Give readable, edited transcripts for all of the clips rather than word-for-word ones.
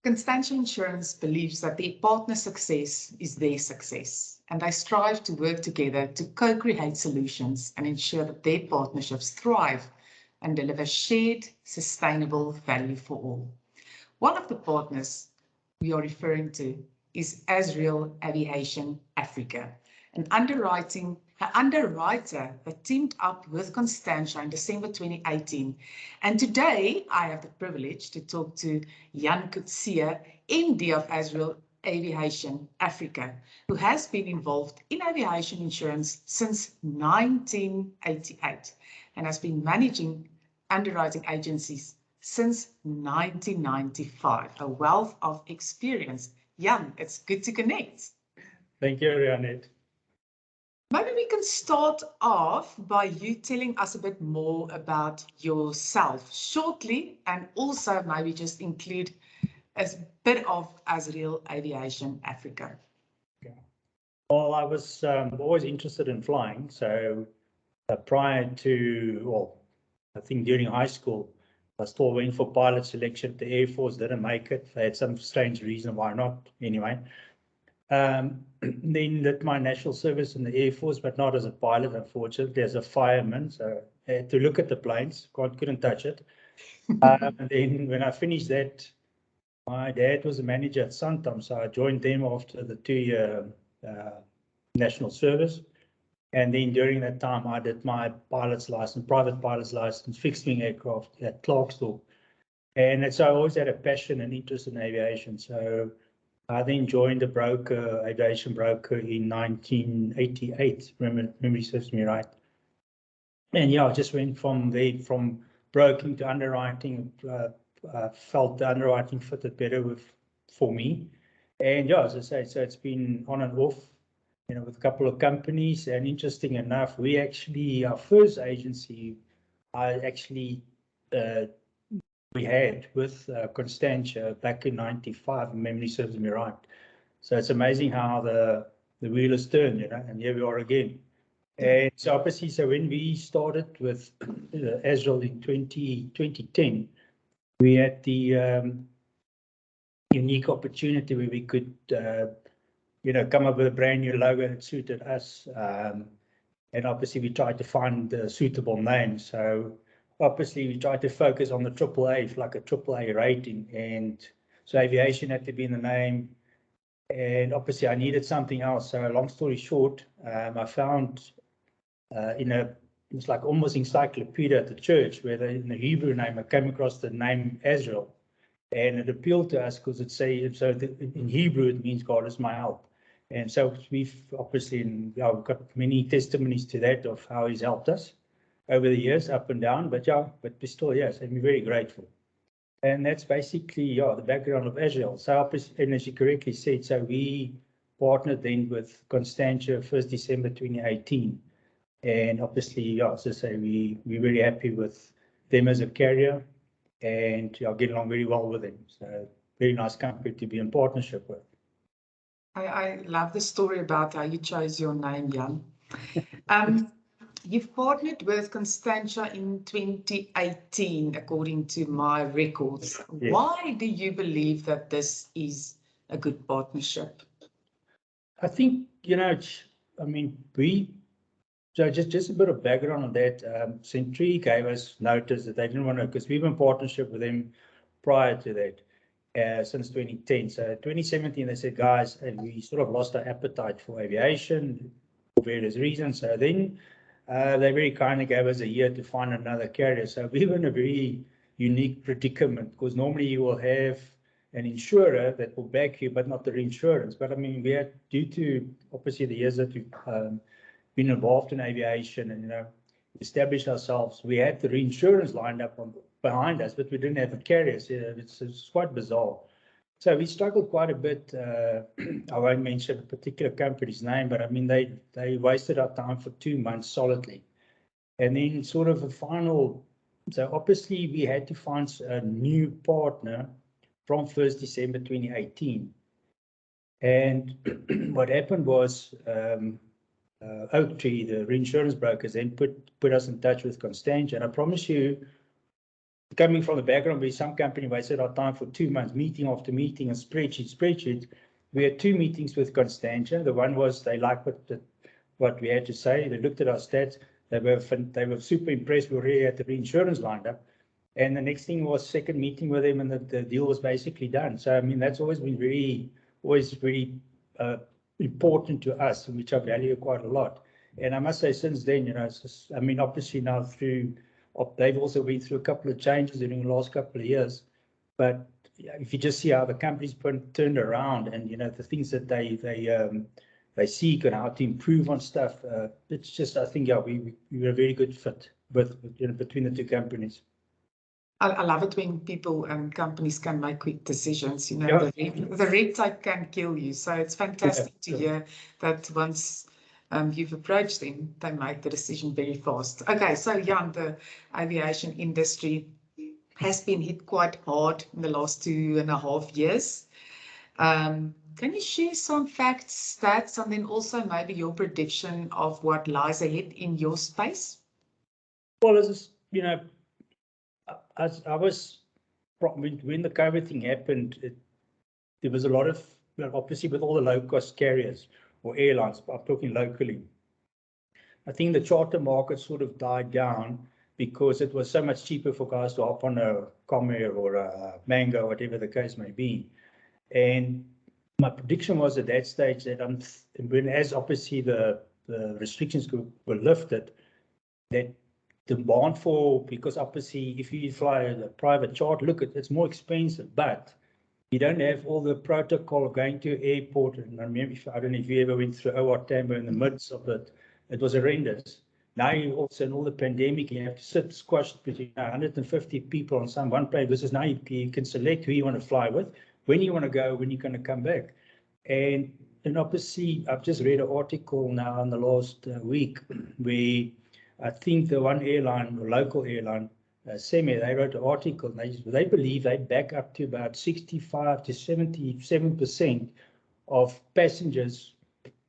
Constantia Insurance believes that their partner success is their success, and they strive to work together to co-create solutions and ensure that their partnerships thrive and deliver shared, sustainable value for all. One of the partners we are referring to is Azrael Aviation Africa, an underwriter that teamed up with Constantia in December 2018. And today I have the privilege to talk to Jan Coetzee, MD of Azrael Aviation Africa, who has been involved in aviation insurance since 1988 and has been managing underwriting agencies since 1995, a wealth of experience. Jan, it's good to connect. Thank you, Rianette. Maybe we can start off by you telling us a bit more about yourself shortly, and also maybe just include a bit of Azrael Aviation Africa. Okay. Well, I was always interested in flying, so prior to, well, I think during high school, I still went for pilot selection. The Air Force didn't make it. They had some strange reason why not. Anyway, then did my national service in the Air Force, but not as a pilot, unfortunately, as a fireman. So I had to look at the planes. Couldn't touch it. And then when I finished that, my dad was a manager at Santam, so I joined them after the 2-year national service. And then during that time, I did my pilot's license, private pilot's license, fixed wing aircraft at Clarksville. And so I always had a passion and interest in aviation. So I then joined a broker, aviation broker, in 1988, memory serves me right. And yeah, I just went from there, from broking to underwriting. Felt the underwriting fitted better for me. And yeah, as I say, so it's been on and off, you know, with a couple of companies. And interesting enough, we actually, our first agency, we had with Constantia back in 95, memory serves me right. So it's amazing how the wheel has turned, you know, and here we are again. And so obviously, so when we started with Azrael in 2010, we had the unique opportunity where we could, you know, come up with a brand new logo that suited us. And obviously, we tried to find a suitable name. So obviously, we tried to focus on the AAA, like a AAA rating. And so aviation had to be in the name. And obviously, I needed something else. So long story short, I found it's like almost encyclopedia at the church, where in the Hebrew name, I came across the name Azrael. And it appealed to us because in Hebrew, it means God is my help. And so we've obviously, we've got many testimonies to that of how he's helped us over the years, up and down. But yeah, but we still, yes, and we're very grateful. And that's basically, yeah, the background of Azrael. So, and as you correctly said, so we partnered then with Constantia 1st December 2018. And obviously, yeah, as I say, we're very happy with them as a carrier, and yeah, get along very well with them. So very nice company to be in partnership with. I love the story about how you chose your name, Jan. You've partnered with Constantia in 2018, according to my records. Yes. Why do you believe that this is a good partnership? I think, you know, I mean, so just a bit of background on that. Century gave us notice that they didn't want to, because we were in partnership with them prior to that, since 2010. So 2017, they said, guys, and we sort of lost our appetite for aviation for various reasons. So then they very kindly gave us a year to find another carrier. So we were in a very unique predicament, because normally you will have an insurer that will back you, but not the reinsurance. But I mean, we had, due to obviously the years that we've been involved in aviation and, you know, established ourselves, we had the reinsurance lined up behind us, but we didn't have a carrier. So it's quite bizarre. So we struggled quite a bit. I won't mention a particular company's name, but I mean, they wasted our time for 2 months solidly. And then sort of a final, so obviously we had to find a new partner from 1st December 2018. And what happened was, Oaktree, the reinsurance brokers, then put us in touch with Constantia. And I promise you, coming from the background where some company wasted our time for 2 months, meeting after meeting and spreadsheet. We had 2 meetings with Constantia. The one was they liked what we had to say. They looked at our stats. They were super impressed. We already had the reinsurance lined up. And the next thing was second meeting with them, and the deal was basically done. So, I mean, that's always been always very important to us, which I value quite a lot. And I must say, since then, it's just, I mean, obviously now they've also been through a couple of changes during the last couple of years. But if you just see how the company's turned around, and the things that they seek and how to improve on stuff, it's just, I think, we're a very good fit between the two companies. I love it when people and companies can make quick decisions. Yeah. The red tape can kill you. So it's fantastic to hear that once you've approached them, they make the decision very fast. Okay, so Jan, the aviation industry has been hit quite hard in the last 2.5 years. Can you share some facts, stats, and then also maybe your prediction of what lies ahead in your space? Well, I was, when the COVID thing happened, there was a lot of, obviously with all the low-cost carriers or airlines, I'm talking locally, I think the charter market sort of died down because it was so much cheaper for guys to hop on a Comair or a Mango, whatever the case may be. And my prediction was at that stage that as obviously the restrictions were lifted, that demand because obviously if you fly a private charter, it's more expensive, but you don't have all the protocol of going to airport. And I don't know if you ever went through OR Tambo in the midst of it. It was horrendous. Now you also, in all the pandemic, you have to sit squashed between 150 people on one plane. Versus now you can select who you want to fly with, when you want to go, when you're going to come back. And obviously, I've just read an article now in the last week where I think the one airline, or local airline, Semi, they wrote an article. They believe they back up to about 65 to 77% of passengers.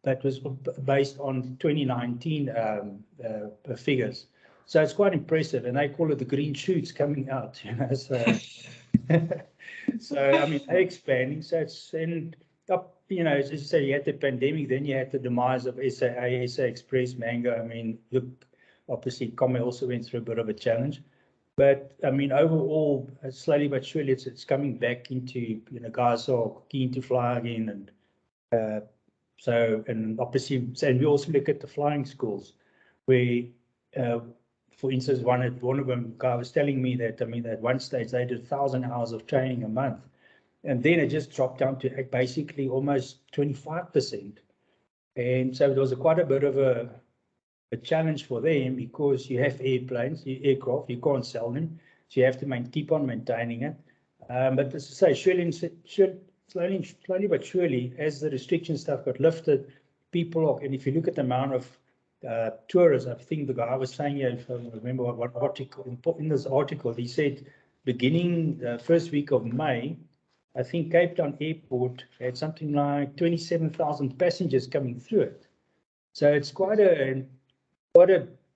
That was based on 2019 figures. So it's quite impressive, and they call it the green shoots coming out. So, so I mean, they're expanding. So it's as you say, you had the pandemic, then you had the demise of SA Express, Mango. I mean, look, obviously, Comair also went through a bit of a challenge. But I mean, overall, slowly but surely, it's coming back into, guys are keen to fly again. And and obviously, and we also look at the flying schools where, for instance, one of them, guy was telling me that, I mean, at one stage they did 1,000 hours of training a month. And then it just dropped down to basically almost 25%. And so it was quite a bit of a challenge for them, because you have aircraft, you can't sell them, so you have to keep on maintaining it. But as I say, slowly but surely, as the restriction stuff got lifted, and if you look at the amount of tourists, I think the guy was saying here, if I remember what article, in this article, he said beginning the first week of May, I think Cape Town Airport had something like 27,000 passengers coming through it. So it's quite a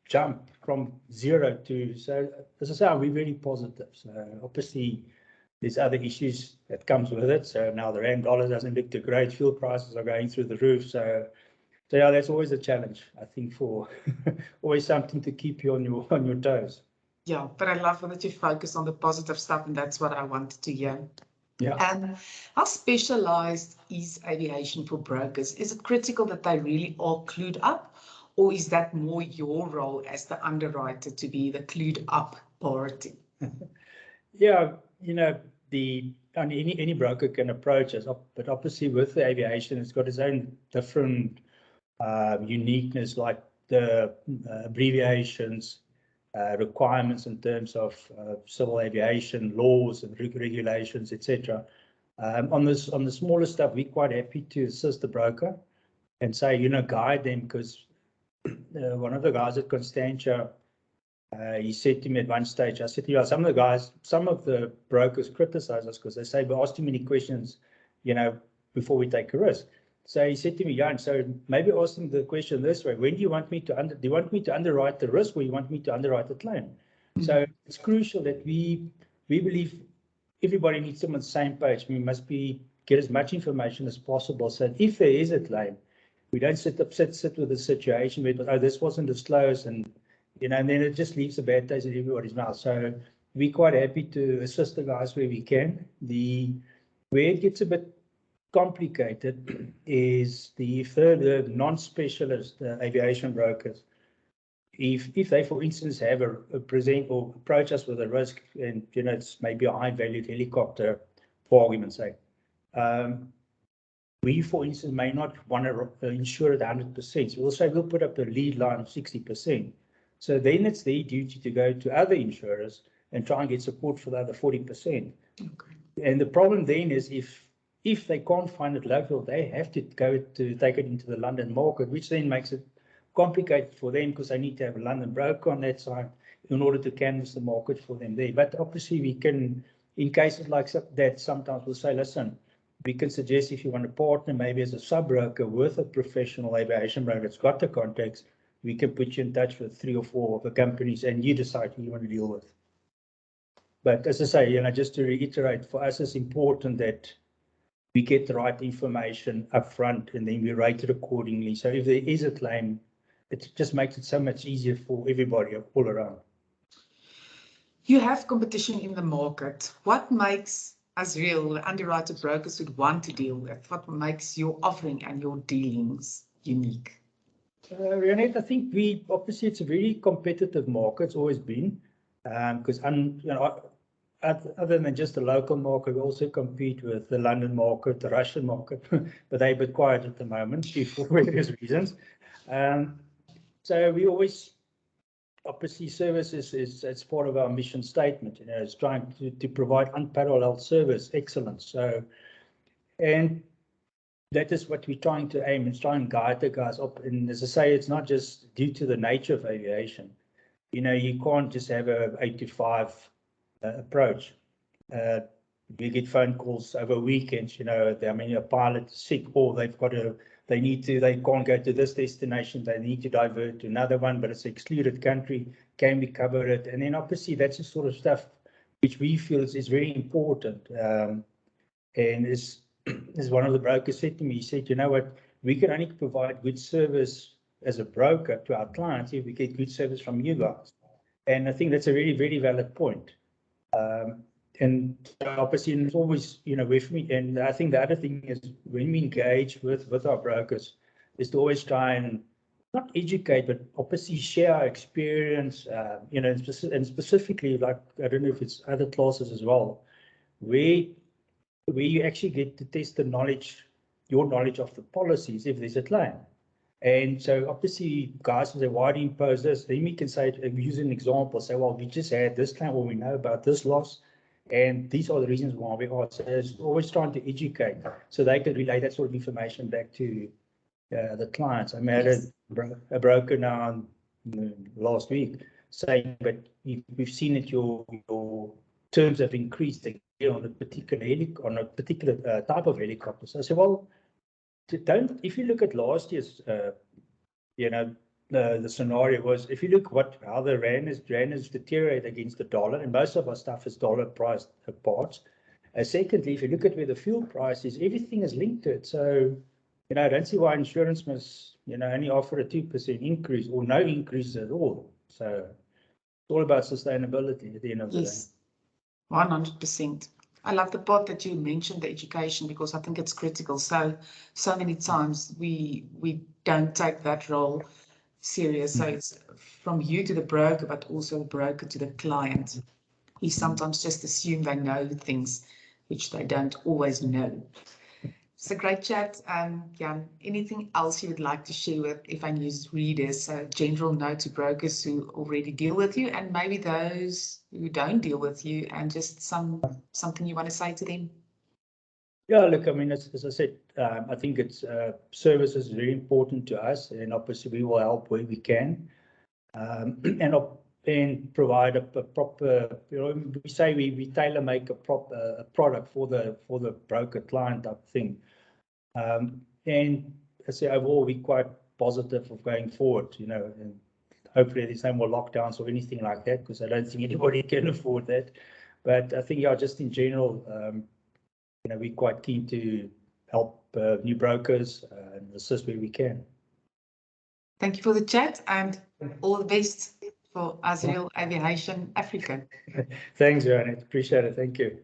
jump from zero to, so as I say, we're very positive. So obviously there's other issues that comes with it. So now the rand dollar doesn't look too great. Fuel prices are going through the roof. So yeah, that's always a challenge, I think, for always something to keep you on your toes. Yeah, but I love that you focus on the positive stuff, and that's what I wanted to hear. Yeah. And how specialized is aviation for brokers? Is it critical that they really are clued up, or is that more your role as the underwriter to be the clued up party? Yeah, any broker can approach us, but obviously with the aviation, it's got its own different uniqueness, like the abbreviations, requirements in terms of civil aviation laws and regulations, etc. On the smaller stuff, we're quite happy to assist the broker and say, guide them, because one of the guys at Constantia, he said to me at one stage, I said, some of the brokers criticize us because they say we ask too many questions, before we take a risk. So he said to me, Jan, so maybe ask them the question this way: when do you want me to underwrite the risk, or you want me to underwrite the claim? So it's crucial that we believe everybody needs to be on the same page. We must get as much information as possible, so that if there is a claim, we don't sit with a situation where, oh, this wasn't disclosed, and and then it just leaves a bad taste in everybody's mouth. So we're quite happy to assist the guys where we can. Where it gets a bit complicated is the non-specialist aviation brokers. If they, for instance, have a present or approach us with a risk, and it's maybe a high-valued helicopter, for argument's sake, we, for instance, may not want to insure it 100%. So we'll say we'll put up a lead line of 60%. So then it's their duty to go to other insurers and try and get support for the other 40%. Okay. And the problem then is if they can't find it local, they have to go to take it into the London market, which then makes it complicated for them because they need to have a London broker on that side in order to canvass the market for them there. But obviously we can, in cases like that, sometimes we'll say, listen, we can suggest if you want to partner maybe as a sub-broker with a professional aviation broker that's got the contacts, we can put you in touch with 3 or 4 of the companies and you decide who you want to deal with. But as I say, just to reiterate, for us it's important that we get the right information up front and then we rate it accordingly. So if there is a claim, it just makes it so much easier for everybody all around. You have competition in the market. What makes as real underwriter brokers would want to deal with? What makes your offering and your dealings unique? Renette, I think obviously it's a very competitive market. It's always been, because other than just the local market, we also compete with the London market, the Russian market, but they're a bit quiet at the moment for various reasons. So we always, obviously, services it's part of our mission statement. It's trying to provide unparalleled service excellence. So, and that is what we're trying to aim and try and guide the guys up. And as I say, it's not just due to the nature of aviation. You can't just have a 8 to 5 approach. We get phone calls over weekends. A pilot is sick, or they can't go to this destination. They need to divert to another one, but it's an excluded country. Can we cover it? And then obviously that's the sort of stuff which we feel is very important. And as one of the brokers said to me, he said, you know what, we can only provide good service as a broker to our clients if we get good service from you guys. And I think that's a really, very valid point. And obviously, it's always, with me. And I think the other thing is when we engage with our brokers is to always try and not educate, but obviously share our experience, and specifically, like, I don't know if it's other classes as well, where you actually get to test the your knowledge of the policies if there's a claim. And so obviously guys will say, why do you impose this? Then we can say, use an example, say, well, we just had this claim, or we know about this loss, and these are the reasons why we are. So it's always trying to educate so they can relay that sort of information back to the clients. I had a broker now last week saying, but we've seen that your terms have increased on a particular type of helicopter. So I said, well, if you look at last year's, the scenario was, if you look how the rand has deteriorated against the dollar, and most of our stuff is dollar priced parts. Secondly, if you look at where the fuel price is, everything is linked to it. So, I don't see why insurance must, only offer a 2% increase or no increases at all. So it's all about sustainability at the end of the day. 100%. I love the part that you mentioned the education, because I think it's critical. So many times we don't take that role serious. So it's from you to the broker, but also the broker to the client. We sometimes just assume they know things which they don't always know. It's a great chat. Jan, anything else you would like to share with FA News readers, a general note to brokers who already deal with you, and maybe those who don't deal with you, and just something you want to say to them? Yeah, look, I mean, as I said, I think it's service is very important to us, and obviously we will help where we can, and provide a proper, we say we tailor make a product for the broker client type thing. And I say overall we're quite positive of going forward, and hopefully there's no more lockdowns or anything like that, because I don't think anybody can afford that. But I think, yeah, just in general, we're quite keen to help new brokers and assist where we can. Thank you for the chat and all the best for Azriel Aviation Africa. Thanks, Joanne. Appreciate it. Thank you.